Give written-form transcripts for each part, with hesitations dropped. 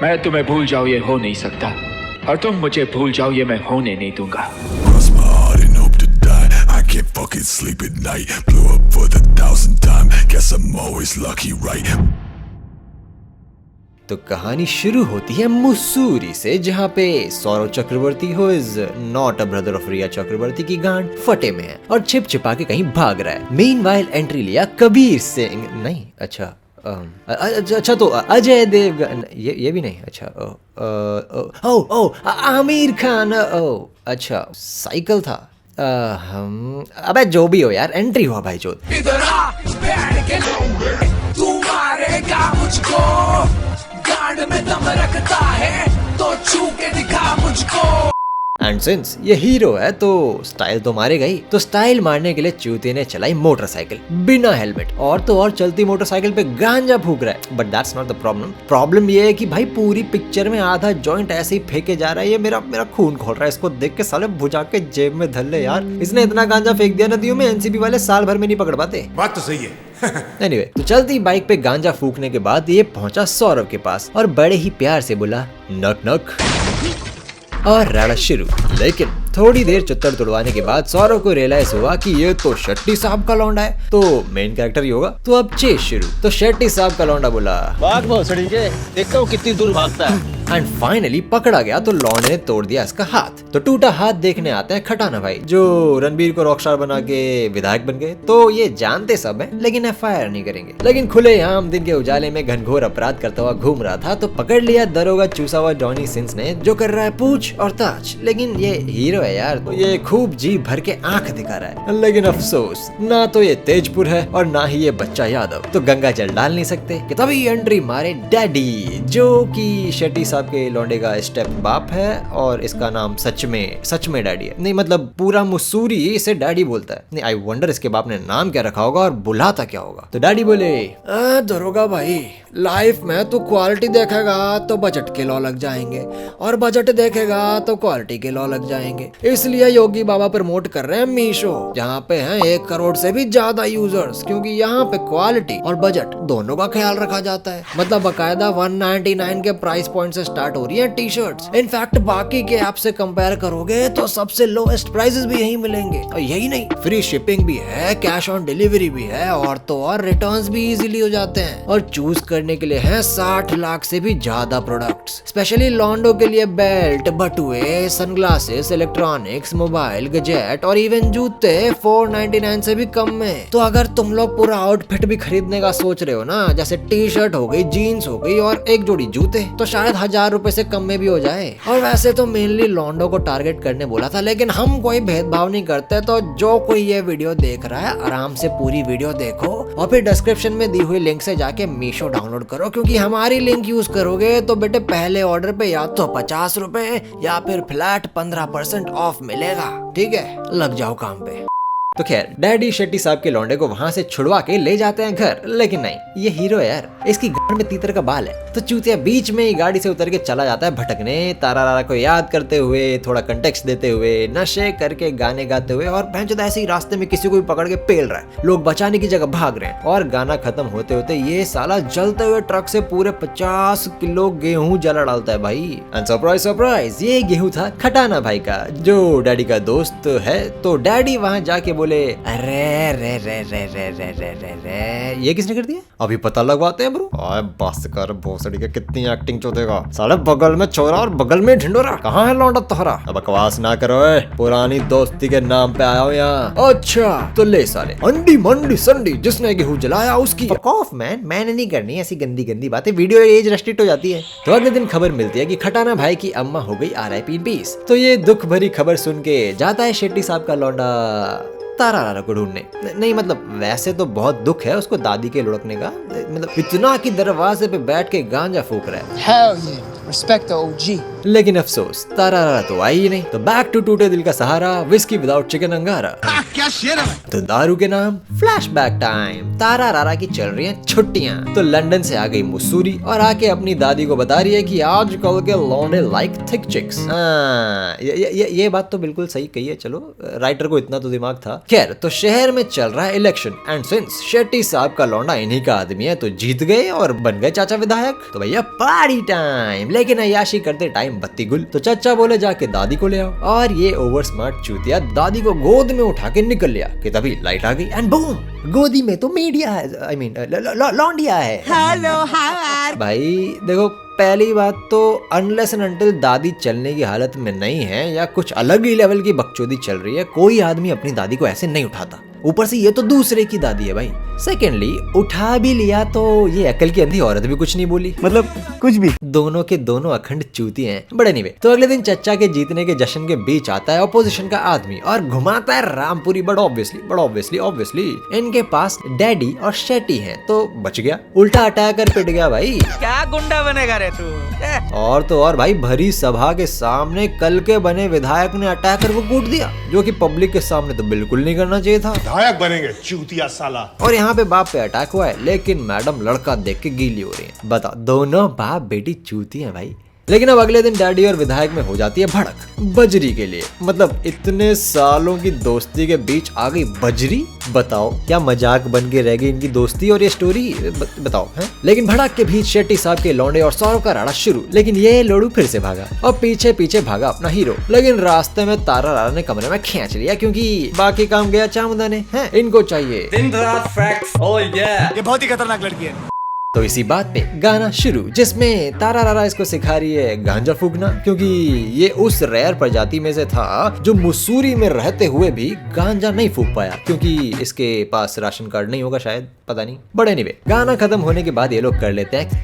मैं तुम्हें भूल जाऊं ये हो नहीं सकता, और तुम मुझे भूल जाओ ये मैं होने नहीं दूंगा। Cross my heart and hope to die. I can't fucking sleep at night. Blew up for the 1000th time. Guess I'm always lucky, right? तो कहानी शुरू होती है मुसूरी से, जहाँ पे Saurav Chakraborty who is not a brother of Riya Chakraborty की गांड फटे में है और छिप छिपा के कहीं भाग रहा है। मीनवाइल एंट्री लिया कबीर सिंह, नहीं अच्छा अच्छा तो अजय देवगन, ये भी नहीं, अच्छा ओ आमिर खान, ओ अच्छा साइकिल था। अबे जो भी हो यार, एंट्री हुआ भाई चोद। इधर आ बैठ के तू मारेगा मुझको, गांड में दम रखता है तो छू के दिखा मुझको। एंड सिंस ये हीरो है तो स्टाइल तो मारेगा ही, तो स्टाइल मारने के लिए चूते ने चलाई मोटरसाइकिल बिना हेलमेट, और तो और चलती मोटरसाइकिल पे गांजा फूक रहा है। But that's not the problem. Problem ये है कि भाई पूरी पिक्चर में आधा जॉइंट ऐसे ही फेंके जा रहा है। ये मेरा खून खोल रहा है, इसको देख के साले भुजा के जेब में धर ले यार। इसने इतना गांजा फेंक दिया नदियों में, एनसीबी वाले साल भर में नहीं पकड़ पाते। बात तो सही है। एनीवे, तो चलती बाइक पे गांजा फूकने के बाद ये पहुंचा सौरव के पास और बड़े ही प्यार से बोला नक नक, और राड़ा शुरू। लेकिन थोड़ी देर चुत्तर तुड़वाने के बाद सौरव को रियलाइज हुआ कि ये तो शेट्टी साहब का लौंडा है, तो मेन कैरेक्टर ही होगा। तो अब चेस शुरू। तो शेट्टी साहब का लौंडा बोला भाग भोसड़ी के, देखता हूँ कितनी दूर भागता है। एंड फाइनली पकड़ा गया तो लौंडे ने तोड़ दिया इसका हाथ। तो टूटा हाथ देखने आते हैं खटाना भाई, जो रणबीर को रॉकस्टार बना के विधायक बन गए। तो ये जानते सब हैं, लेकिन एफआईआर नहीं करेंगे। लेकिन खुलेआम दिन के उजाले में घनघोर अपराध करता हुआ घूम रहा था, तो पकड़ लिया दरोगा चूसा हुआ जॉनी सिंस ने, जो कर रहा है पूछ और ताछ। लेकिन ये हीरो है यार, तो ये खूब जी भर के आंख दिखा रहा है। लेकिन अफसोस, ना तो ये तेजपुर है और ना ही ये बच्चा यादव, तो गंगा जल डाल नहीं सकते। कि तभी एंट्री मारे डैडी, जो कि शेट्टी साहब के लौंडे का स्टेप बाप है, और इसका नाम सच में डैडी है। नहीं मतलब पूरा मुसूरी इसे डैडी बोलता है। नहीं, आई वंडर इसके बाप ने नाम क्या रखा होगा और बुलाता क्या होगा। तो डैडी बोले दरोगा भाई, लाइफ में तू क्वालिटी देखेगा तो बजट के लॉ लग जाएंगे, और बजट देखेगा तो क्वालिटी के लॉ लग जाएंगे। इसलिए योगी बाबा प्रमोट कर रहे हैं मीशो, जहाँ पे हैं 1 करोड़ से भी ज्यादा यूजर्स, क्योंकि यहाँ पे क्वालिटी और बजट दोनों का ख्याल रखा जाता है। मतलब बकायदा 199 के प्राइस पॉइंट से स्टार्ट हो रही है टी शर्ट्स। इनफैक्ट बाकी के ऐप से कंपेयर करोगे तो सबसे लोएस्ट प्राइसेस भी यही मिलेंगे। और यही नहीं, फ्री शिपिंग भी है, कैश ऑन डिलीवरी भी है, और तो और रिटर्न्स भी इजीली हो जाते हैं। और चूज करने के लिए हैं 60 लाख से भी ज्यादा प्रोडक्ट्स। स्पेशली लॉन्डो के लिए बेल्ट, बटुए, सनग्लासेस, इलेक्ट्रॉनिक्स, मोबाइल, गैजेट और इवन जूते 499 से भी कम में। तो अगर तुम लोग पूरा आउटफिट भी खरीदने का सोच रहे हो ना, जैसे टी शर्ट हो गई, जीन्स हो गई और एक जोड़ी जूते, तो शायद 1000 रुपए से कम में भी हो जाए। और वैसे तो मेनली लॉन्डो को टारगेट करने बोला था, लेकिन हम कोई भेदभाव नहीं करते। तो जो कोई ये वीडियो देख रहा है, आराम से पूरी वीडियो देखो और फिर डिस्क्रिप्शन में दी हुई लिंक से जाके मीशो डाउनलोड करो, क्योंकि हमारी लिंक यूज करोगे तो बेटे पहले ऑर्डर पे या तो 50 रुपए या फिर फ्लैट 15% ऑफ मिलेगा। ठीक है, लग जाओ काम पे। तो खैर, डैडी शेट्टी साहब के लौंडे को वहाँ से छुड़वा के ले जाते हैं घर। लेकिन नहीं, ये हीरो है यार, इसकी गांड में तीतर का बाल है। तो चूतिया बीच में ही गाड़ी से उतर के चला जाता है भटकने, तारा रारा को याद करते हुए, थोड़ा कंटेक्स्ट देते हुए, नशे करके गाने गाते हुए, और भैंचोद ऐसे ही रास्ते में किसी को भी पकड़ के पेल रहा है। लोग बचाने की जगह भाग रहे हैं, और गाना खत्म होते होते ये साला जलते हुए ट्रक से पूरे 50 किलो गेहूं जला डालता है भाई। एंड सरप्राइज सरप्राइज, ये गेहूं था खटाना भाई का, जो डैडी का दोस्त है। तो डैडी वहां जाके बोले अरे रे रे रे रे रे रे रे रे, ये किसने कर दिया? अभी पता लगवाते हैं ब्रो। ओए बस कर भोसड़ी के, कितनी एक्टिंग चोदेगा साले। बगल में छोरा और बगल में ढिंडोरा, कहाँ है लौंडा तोहरा? अब बकवास ना करो, पुरानी दोस्ती के नाम पे आया हूँ यहाँ। अच्छा तो ले साले, अंडी मंडी संडी, जिसने गेहूं जलाया उसकी ऑफ। मैंने नहीं करनी ऐसी गंदी गंदी बातें, वीडियो एज रेस्ट्रिक्ट हो जाती है। तो अगले दिन खबर मिलती है कि खटाना भाई की अम्मा हो गई RIP इन पीस। तो ये दुख भरी खबर सुन के जाता है शेट्टी साहब का लौंडा तारा रारा को ढूंढने। नहीं मतलब वैसे तो बहुत दुख है उसको दादी के लुढ़कने का, मतलब इतना कि दरवाजे पे बैठ के गांजा फूक रहा है। Hell yeah. Respect the OG. लेकिन अफसोस, तारा रारा तो आई ही नहीं। तो बैक टू टूटे दिल का सहारा, विस्की विदाउट चिकन अंगारा। क्या शेर है। तो दारू के नाम फ्लैशबैक टाइम। तारा रारा की चल रही हैं छुट्टियां, तो लंदन से आ गई मुसूरी और आके अपनी दादी को बता रही है कि आजकल के लौंडे लाइक थिक चिक्स। ये बात तो बिल्कुल सही कही है। चलो राइटर को इतना तो दिमाग था खैर तो शहर में चल रहा है इलेक्शन एंड सिंस शेट्टी साहब का लौंडा इन्हीं का आदमी है तो जीत गए और बन गए चाचा विधायक। तो भैया पार्टी टाइम, लेकिन अय्याशी करते टाइम बत्ती गुल। तो चाचा बोले जाके दादी को ले आओ और ये ओवर स्मार्ट चूतिया दादी को गोद में उठा के निकल लिया कि तभी लाइट आ गई एंड बूम, गोदी में तो मीडिया है, आई मीन लौंडिया है। हेलो हाय भाई देखो, पहली बात तो अनलेस एंड अनटिल दादी चलने की हालत में नहीं है या कुछ अलग ही लेवल की बकचोदी चल रही है, कोई आदमी अपनी दादी को ऐसे नहीं उठाता। ऊपर से ये तो दूसरे की दादी है भाई। सेकेंडली उठा भी लिया तो ये अकल की अंधी औरत भी कुछ नहीं बोली, मतलब कुछ भी। दोनों के दोनों अखंड चूती हैं। बड़े नहीं वे। तो अगले दिन चच्चा के जीतने के जश्न के बीच आता है ऑपोजिशन का आदमी और घुमाता है रामपुरी। बड़ा ऑब्वियसली इनके पास डैडी और शेट्टी हैं तो बच गया, उल्टा अटैक कर पिट गया भाई। क्या गुंडा बनेगा रे तू? और तो और भाई भरी सभा के सामने कल के बने विधायक ने अटैक कर वो कूट दिया, जो कि पब्लिक के सामने तो बिल्कुल नहीं करना चाहिए था। विधायक बनेंगे चूतिया साला। और यहाँ पे बाप पे अटैक हुआ है, लेकिन मैडम लड़का देख के गीली हो रही है। बताओ, दोनों बाप बेटी चूती हैं भाई। लेकिन अब अगले दिन डैडी और विधायक में हो जाती है भड़क बजरी के लिए। मतलब इतने सालों की दोस्ती के बीच आ गई बजरी। बताओ क्या मजाक बन के रह गई इनकी दोस्ती और ये स्टोरी, बताओ है? लेकिन भड़क के बीच शेट्टी साहब के लौंडे और सौरव का राड़ा शुरू। लेकिन ये लोडू फिर से भागा और पीछे पीछे भागा अपना हीरो। लेकिन रास्ते में तारा रारा ने कमरे में खींच लिया क्योंकि बाकी काम गया चामुंडा ने। है इनको चाहिए दिन रात फैक्ट्स। ओह ये बहुत ही खतरनाक लड़की है। तो इसी बात पे गाना शुरू, जिसमें तारा रारा इसको सिखा रही है गांजा फूकना, क्योंकि ये उस रेयर प्रजाति में से था जो मुसूरी में रहते हुए भी गांजा नहीं फूक पाया, क्योंकि इसके पास राशन कार्ड नहीं होगा शायद, पता नहीं। बड़े नहीं वे। गाना खत्म होने के बाद ये लोग कर लेते हैं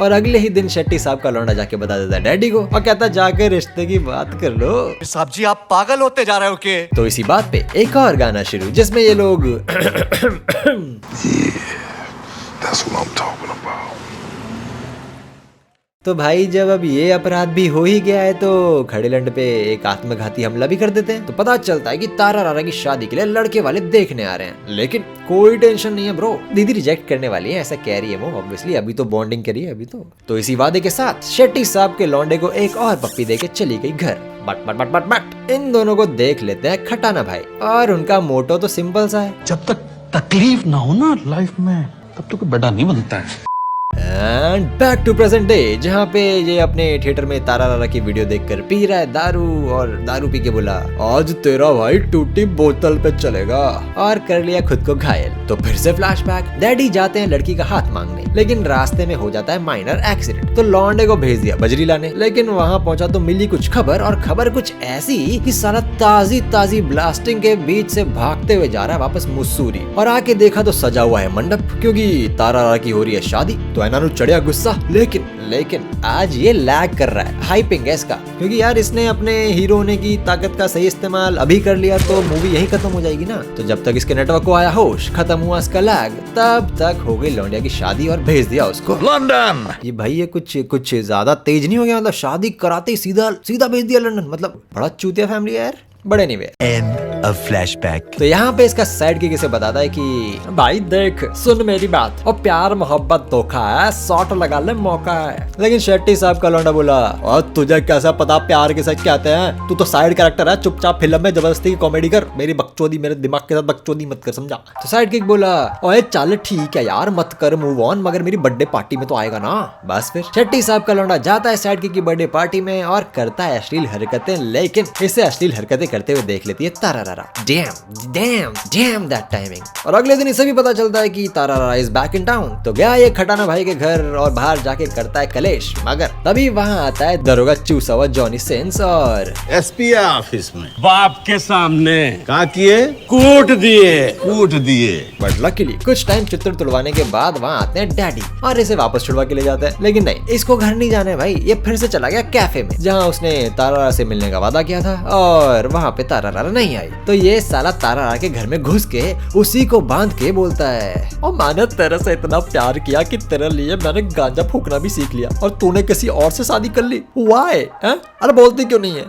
और अगले ही दिन शेट्टी साहब का लौंडा जाके बता देता है डैडी को और कहता जाके रिश्ते की बात कर लो। साहब जी आप पागल होते जा रहे हो के? तो इसी बात पे एक और गाना शुरू, जिसमें ये लोग That's what I'm talking about. तो भाई जब अब ये अपराध भी हो ही गया है तो खड़े लंड पे एक आत्मघाती हमला भी कर देते हैं। तो पता चलता है कि तारा रारा की शादी के लिए लड़के वाले देखने आ रहे हैं, लेकिन कोई टेंशन नहीं है ब्रो, दीदी रिजेक्ट करने वाली है ऐसा कह रही है वो। ऑब्वियसली अभी तो बॉन्डिंग करी है अभी तो इसी वादे के साथ शेट्टी साहब के लौंडे को एक और पप्पी देके चली गई घर। बट इन दोनों को देख लेते हैं खटाना भाई, और उनका मोटो तो सिंपल सा है, जब तक तकलीफ ना हो ना लाइफ में तब तक बड़ा नहीं बनता है। And back to present day, जहाँ पे ये अपने थिएटर में तारा रारा की वीडियो देखकर पी रहा है दारू, और दारू पी के बोला आज तेरा भाई टूटी बोतल पे चलेगा, और कर लिया खुद को घायल। तो फिर से फ्लैशबैक, डैडी जाते हैं लड़की का हाथ मांगने, लेकिन रास्ते में हो जाता है माइनर एक्सीडेंट। तो लौंडे को भेज दिया बजरी लाने, लेकिन वहाँ पहुंचा तो मिली कुछ खबर, और खबर कुछ ऐसी कि साला ताजी ब्लास्टिंग के बीच से भागते हुए जा रहा है वापस मुसूरी, और आके देखा तो सजा हुआ है मंडप, क्योंकि तारा रारा की हो रही है शादी। तो एनानु चढ़िया गुस्सा, लेकिन आज ये लैग कर रहा है हाइपिंग है इसका, क्योंकि यार इसने अपने हीरो होने की ताकत का सही इस्तेमाल अभी कर लिया तो मूवी यही खत्म हो जाएगी ना। तो जब तक इसके नेटवर्क को आया होश, खत्म हुआ इसका लैग, तब तक हो गई लौंडिया की शादी और भेज दिया उसको लंदन। ये भाई ये कुछ ज्यादा तेज नहीं हो गया? मतलब शादी कराते ही सीधा भेज दिया लंदन, मतलब बड़ा चूतिया फैमिली है यार। बड़े नहीं वे। End of flashback. तो यहाँ पे इसका साइड किक इसे बताता है कि भाई देख सुन मेरी बात, और प्यार मोहब्बत धोखा है, शॉट लगा ले मौका है। लेकिन शेट्टी साहब का लौंडा बोला और तुझे कैसा पता प्यार के साथ क्या कहते हैं, तू तो साइड कैरेक्टर है, चुपचाप फिल्म में जबरदस्ती की कॉमेडी कर, मेरी बकचोदी मेरे दिमाग के साथ बकचोदी मत कर, समझा? तो साइड किक बोला ओए चल ठीक है यार मत कर मूव ऑन, मगर मेरी बर्थडे पार्टी में तो आएगा ना। बस फिर शेट्टी साहब का लौंडा जाता है साइड किक की बर्थडे पार्टी में और करता है अश्लील हरकतें, लेकिन इसे अश्लील हरकतें करते हुए देख लेती है तारा रारा। Dam that timing. और अगले दिन इसे भी पता चलता है कि तारा रारा इज बैक इन टाउन। तो गया ये खटाना भाई के घर और बाहर जाके करता है कलेश, मगर तभी वहाँ आता है दरोगा चूसा हुआ जॉनी सिंस और एसपी ऑफिस में बाप के सामने क्या किए? कूट दिए। बट लकीली कुछ टाइम चित्र तुड़वाने के बाद वहाँ आते हैं डैडी और इसे वापस छुड़वा के ले जाते हैं। लेकिन नहीं, इसको घर नहीं जाना है भाई, ये फिर से चला गया कैफे में जहाँ उसने तारा रारा से मिलने का वादा किया था, और वहाँ पे तारा रारा नहीं आई। तो ये साला तारा रारा के घर में घुस के उसी को बांध के बोलता है और मैंने तेरे से इतना प्यार किया कि तेरे लिए मैंने गांजा फूकना भी सीख लिया, और तूने किसी और से शादी कर ली, व्हाई? अरे बोलती क्यों नहीं है?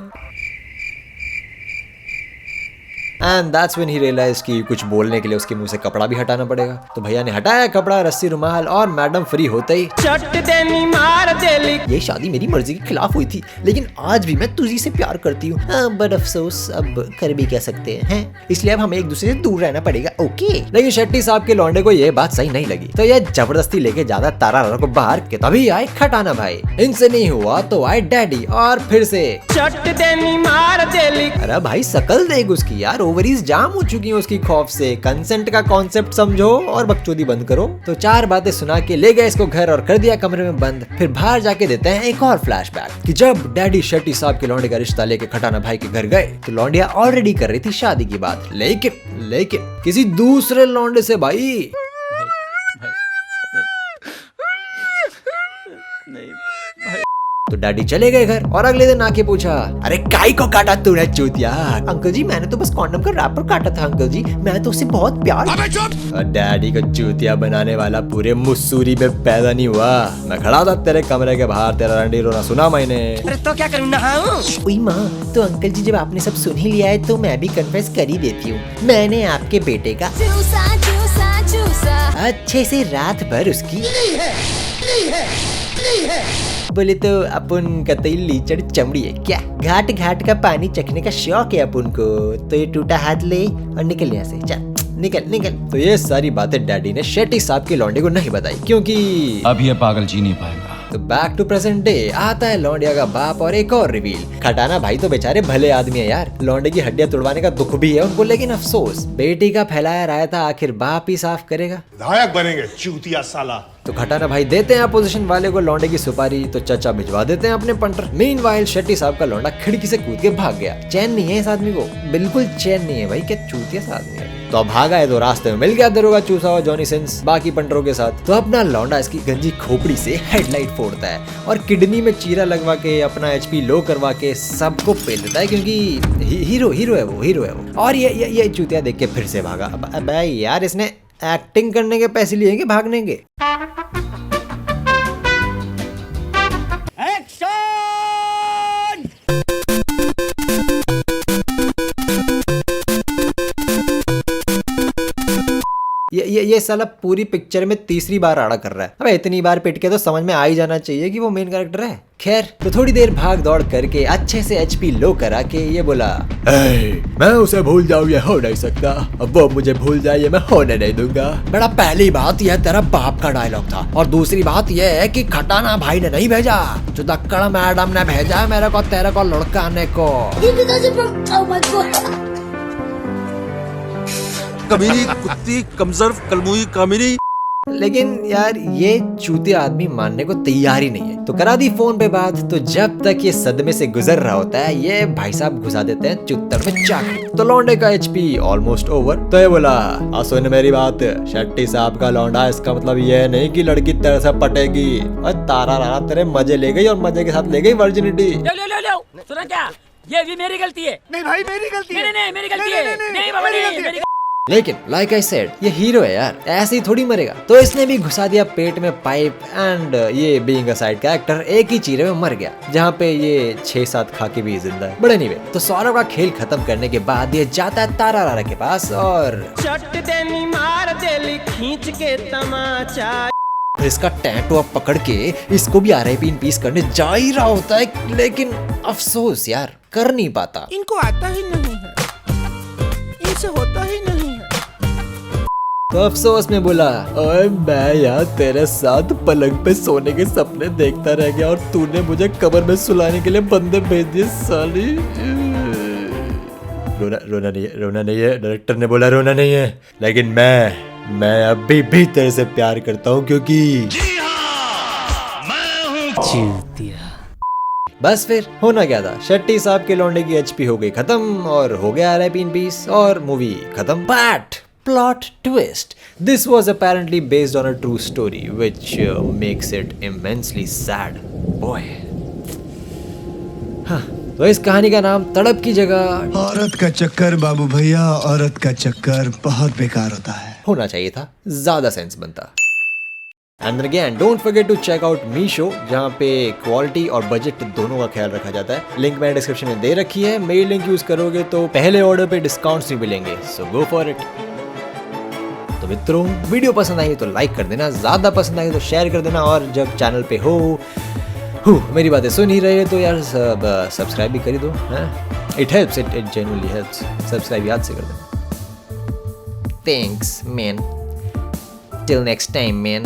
And that's when he realise कि कुछ बोलने के लिए उसके मुंह से कपड़ा भी हटाना पड़ेगा। तो भैया ने हटाया कपड़ा, रस्सी, रुमाल और मैडम फ्री होते ही चट देनी मार देली। ये शादी मेरी मर्जी के खिलाफ हुई थी, लेकिन आज भी मैं तुझी से प्यार करती हूँ, बट अफसोस अब कर भी क्या सकते हैं, इसलिए अब हमें एक दूसरे से दूर रहना पड़ेगा। ओके। लेकिन शेट्टी साहब के लौंडे को ये बात सही नहीं लगी, तो ये जबरदस्ती लेके जाता तारा को बाहर के तभी आए खटाना भाई। इनसे नहीं हुआ तो आए डैडी और फिर से चट देनी मार देली। अरे भाई शकल देख उसकी यार, ओवरीज जाम हो चुकी है उसकी खौफ से। कंसेंट का कॉन्सेप्ट समझो और बकचोदी बंद करो। तो 4 बातें सुना के ले गए इसको घर और कर दिया कमरे में बंद। फिर बाहर जाके देते हैं एक और फ्लैशबैक कि जब डैडी शेट्टी साहब के लौंडे का रिश्ता लेके खटाना भाई के घर गए तो लौंडिया ऑलरेडी कर रही थी शादी की बात, लेकिन किसी दूसरे लौंडे से भाई। तो डैडी चले गए घर और अगले दिन आके पूछा, अरे काई को काटा तूने चूतिया? अंकल जी मैंने तो बस कॉन्डम का रैपर काटा था अंकल जी, मैं तो उससे बहुत प्यार। और डैडी को चूतिया बनाने वाला पूरे मुस्सूरी में पैदा नहीं हुआ। मैं खड़ा था तेरे कमरे के बाहर, तेरा रंडी रोना सुना मैंने। अरे तो क्या करूँ, नहाऊं? उई माँ, तो अंकल जी जब आपने सब सुन ही लिया है तो मैं भी कन्फेस कर ही देती हूँ। मैंने आपके बेटे का चूसा चूसा चूसा अच्छे से रात भर उसकी बोले तो अपन कतई लीचड़ चमड़ी है क्या? घाट घाट का पानी चखने का शौक है अपन को, तो ये टूटा हाथ ले और निकल यहाँ से, चल निकल। तो ये सारी बातें डैडी ने शेट्टी साहब के लौंडे को नहीं बताई, क्योंकि अब ये पागल जी नहीं पाएगा। तो बैक टू प्रेजेंट डे आता है लौंडिया का बाप और एक और रिवील। खटाना भाई तो बेचारे भले आदमी है यार, लौंडे की हड्डियां तोड़वाने का दुख भी है उनको, लेकिन अफसोस बेटी का फैलाया रायता आखिर बाप ही साफ करेगा। विधायक बनेंगे चूतिया साला। तो खटाना भाई देते हैं अपोजिशन वाले को लौंडे की सुपारी, तो चचा भिजवा देते हैं अपने पंटर। मीनवाइल शेट्टी साहब का लौंडा खिड़की से कूद के भाग गया। चैन नहीं है इस आदमी को, बिल्कुल चैन नहीं है भाई, क्या चूतिया सा आदमी है। तो अब भागा है तो रास्ते में मिल गया दरोगा चूसा और जॉनी सिंस बाकी पंटरों के साथ। तो अपना लौंडा इसकी गंजी खोपड़ी से हेडलाइट फोड़ता है और किडनी में चीरा लगवा के अपना HP लो करवा के सबको पेल देता है, क्योंकि हीरो है वो। और ये चूतिया देख के फिर से भागा। अब यार इसने एक्टिंग करने के पैसे लिए कि भागने के? ये साला पूरी पिक्चर में तीसरी बार आड़ा कर रहा है। अबे इतनी बार पिट के तो समझ में आ ही जाना चाहिए कि वो मेन कैरेक्टर है। खैर, तो थोड़ी देर भाग दौड़ करके अच्छे से HP लो करा के ये बोला, मैं उसे भूल जाऊँ ये हो नहीं सकता, अब वो मुझे भूल जाए ये मैं होने नहीं दूंगा। बड़ा पहली बात यह तेरा बाप का डायलॉग था, और दूसरी बात यह है कि खटाना भाई ने नहीं भेजा, चुदक्कड़ मैडम ने भेजा मेरे को तेरे को लुढ़काने को। कमीनी कुत्ती कमजोर कलमुई कामिनी। लेकिन यार ये चूतिया आदमी मानने को तैयार ही नहीं है। तो करा दी फोन पे बात। तो जब तक ये सदमे से गुजर रहा होता है ये भाई साहब घुसा देते हैं चुत्तर में चाकू। तो लौंडे का HP ऑलमोस्ट ओवर। तो ये बोला, सुन मेरी बात, शेट्टी साहब का लौंडा, इसका मतलब ये नहीं कि लड़की तेरे से पटेगी। और तारा राना तेरे मजे ले गई और मजे के साथ ले गई वर्जिनिटी। सुना क्या? ये भी मेरी गलती है। नहीं भाई मेरी गलती है। नहीं मेरी गलती है। नहीं बाबा नहीं। लेकिन लाइक आई सेड ये हीरो है यार, ऐसे ही थोड़ी मरेगा। तो इसने भी घुसा दिया पेट में पाइप एंड ये बीइंग अ साइड कैरेक्टर एक ही चीरे में मर गया, जहाँ पे ये 6-7 खा के भी जिंदा है। बड़े नहीं। तो सौरभ का खेल खत्म करने के बाद ये जाता है तारा रारा के पास और चट देनी मार देली खींच के तमाचा। इसका टैटू अब पकड़ के इसको भी RIP इन पीस करने जा ही रहा होता है, लेकिन अफसोस यार कर नहीं पाता। इनको आता ही नहीं है, इनसे होता ही नहीं है। तो अफसोस में बोला, ओए मैं यार तेरे साथ पलंग पे सोने के सपने देखता रह गया और तूने मुझे कब्र में सुलाने के लिए बंदे भेज दिए साली। रोना नहीं है, डायरेक्टर ने बोला रोना नहीं है, लेकिन मैं अभी भी तेरे से प्यार करता हूँ, क्योंकि बस फिर होना क्या था, शेट्टी साहब के लौंडे की HP हो गई खत्म और हो गया RIP इन पीस और मूवी खत्म। But plot twist, this was apparently based on a true story which makes it immensely sad. Boy. हाँ, तो इस कहानी का नाम तड़प की जगह औरत का चक्कर बाबू भैया, औरत का चक्कर बहुत बेकार होता है होना चाहिए था, ज्यादा सेंस बनता। And again don't forget to check out Meesho, जहाँ पे क्वालिटी और बजट दोनों का ख्याल रखा जाता है। लिंक मैंने डिस्क्रिप्शन में दे रखी है। मेरी लिंक यूज करोगे तो पहले ऑर्डर पे डिस्काउंट्स भी मिलेंगे, सो गो फॉर इट। तो मित्रों, वीडियो पसंद आई तो लाइक कर देना, ज़्यादा पसंद आई तो शेयर कर देना, और जब चैनल पे हो मेरी बातें सुन ही रहे तो यार सब्सक्राइब भी कर दो। It helps, it genuinely helps. Subscribe याद से कर देना। Thanks man, till next time man.